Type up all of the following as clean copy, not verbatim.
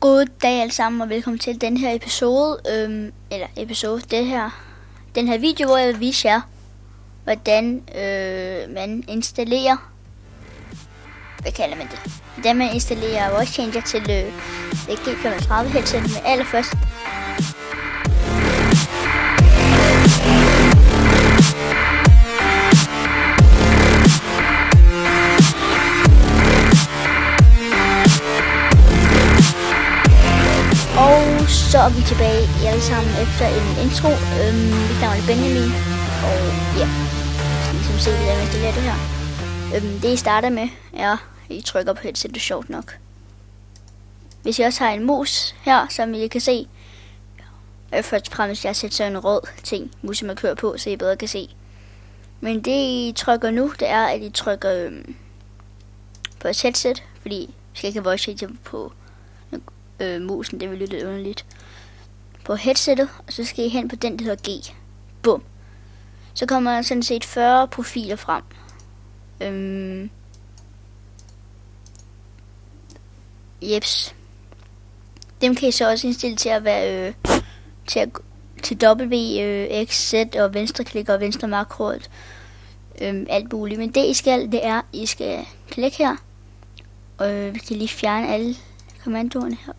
God dag alle sammen, og velkommen til den her episode, den her video, hvor jeg vil vise jer, hvordan man installerer, hvad kalder man det? Hvordan man installerer voice changer til G35 headset med allerførst. Og så er vi tilbage alle sammen efter en intro. Mit navn er Benjamin, og ja, ligesom se, hvordan man installerer det her. Det I starter med er, I trykker på headsetet, sjovt nok. Hvis I også har en mus her, som I kan se, først og fremmest jeg sætter sådan en rød ting, musen man kører på, så I bedre kan se. Men det I trykker nu, det er, at I trykker på et headset, fordi I skal ikke have voice changer på musen, det vil lyde lidt underligt. På headsetet, og så skal I hen på den, der hedder G. Bum. Så kommer der sådan set 40 profiler frem. Jeps. Dem kan I så også indstille til at være til W, X, Z og venstreklik og venstre makroet. Alt muligt. Men det I skal, det er, I skal klikke her. Og vi kan lige fjerne alle kommandoerne her.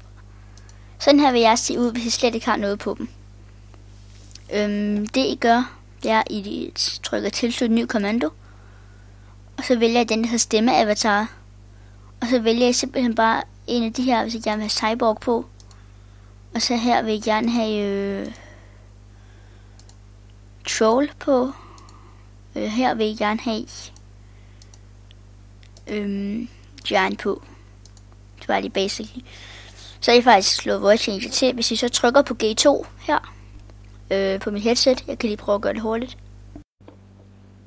Sådan her vil jeg se ud, hvis I slet ikke har noget på dem. Det I gør, det er, at I trykker tilslut ny kommando. Og så vælger jeg den, der hedder stemmeavatar. Og så vælger jeg simpelthen bare en af de her, hvis jeg gerne vil have cyborg på. Og så her vil jeg gerne have troll på. Her vil jeg gerne have giant på. Det var det basically. Så I faktisk slået voice changer til. Hvis I så trykker på G2 her på mit headset, jeg kan lige prøve at gøre det hurtigt.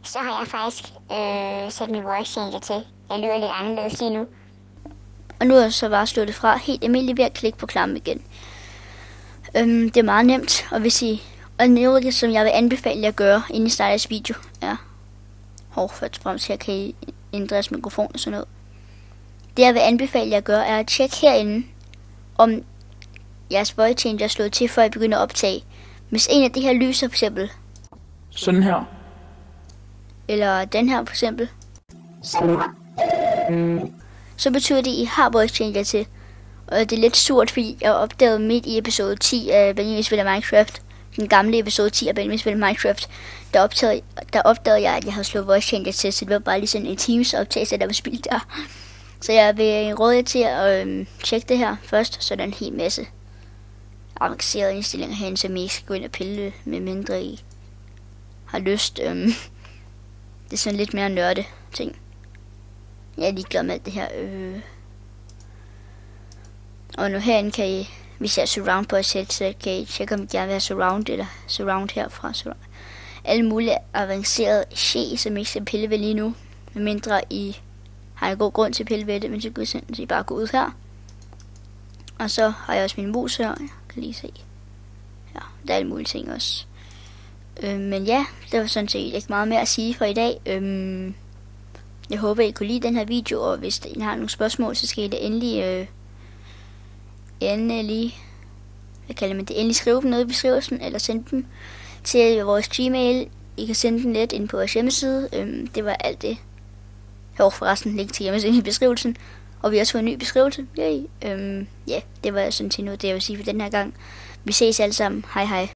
Så har jeg faktisk sat min voice changer til. Jeg lyder lidt anderledes lige nu. Og nu er jeg så bare slået det fra helt almindeligt ved at klikke på klammen igen. Det er meget nemt, og hvis I... Og noget, som jeg vil anbefale jer at gøre, inden I starter jeres video, er... først og fremmest her kan I ændre jeres mikrofon og sådan noget. Det jeg vil anbefale jer at gøre, er at tjekke herinde, om jeres voice changer er slået til, før I begynder at optage. Hvis en af de her lyser for eksempel. Sådan her. Eller den her for eksempel. Sådan her. Så betyder det, at I har voice changer til. Og det er lidt surt, fordi jeg opdagede midt i episode 10 af Benjamin spiller Minecraft. Den gamle episode 10 af Benjamin spiller Minecraft. Der opdagede jeg, at jeg havde slået voice changer til. Så det var bare lige sådan en Teams optagelse, der var spildt der. Så jeg vil råde jer til at tjekke det her først. Så der er en hel masse avancerede indstillinger herinde, som I ikke skal gå ind og pille, med mindre I har lyst. Det er sådan lidt mere nørde ting. Jeg er ligeglad med alt det her. Og nu herinde kan I, hvis jeg er surround på et sæt, så kan I tjekke, om I gerne vil have surround eller surround herfra. Surround. Alle mulige avancerede shit, som I ikke skal pille ved lige nu. Med mindre I har en god grund til at pille ved det, men så I bare gå ud her. Og så har jeg også min mus her, jeg kan lige se. Ja, der er alle mulige ting også. Men ja, det var sådan set ikke meget mere at sige for i dag. Jeg håber, I kunne lide den her video, og hvis I har nogle spørgsmål, så skal I da endelig endelig skrive dem nede i beskrivelsen, eller sende dem til vores Gmail. I kan sende den lidt ind på vores hjemmeside. Det var alt det. Jeg har forresten link til hjemmesiden i beskrivelsen, og vi har også fået en ny beskrivelse. Ja, det var sådan til nu, det jeg vil sige for den her gang. Vi ses alle sammen. Hej hej.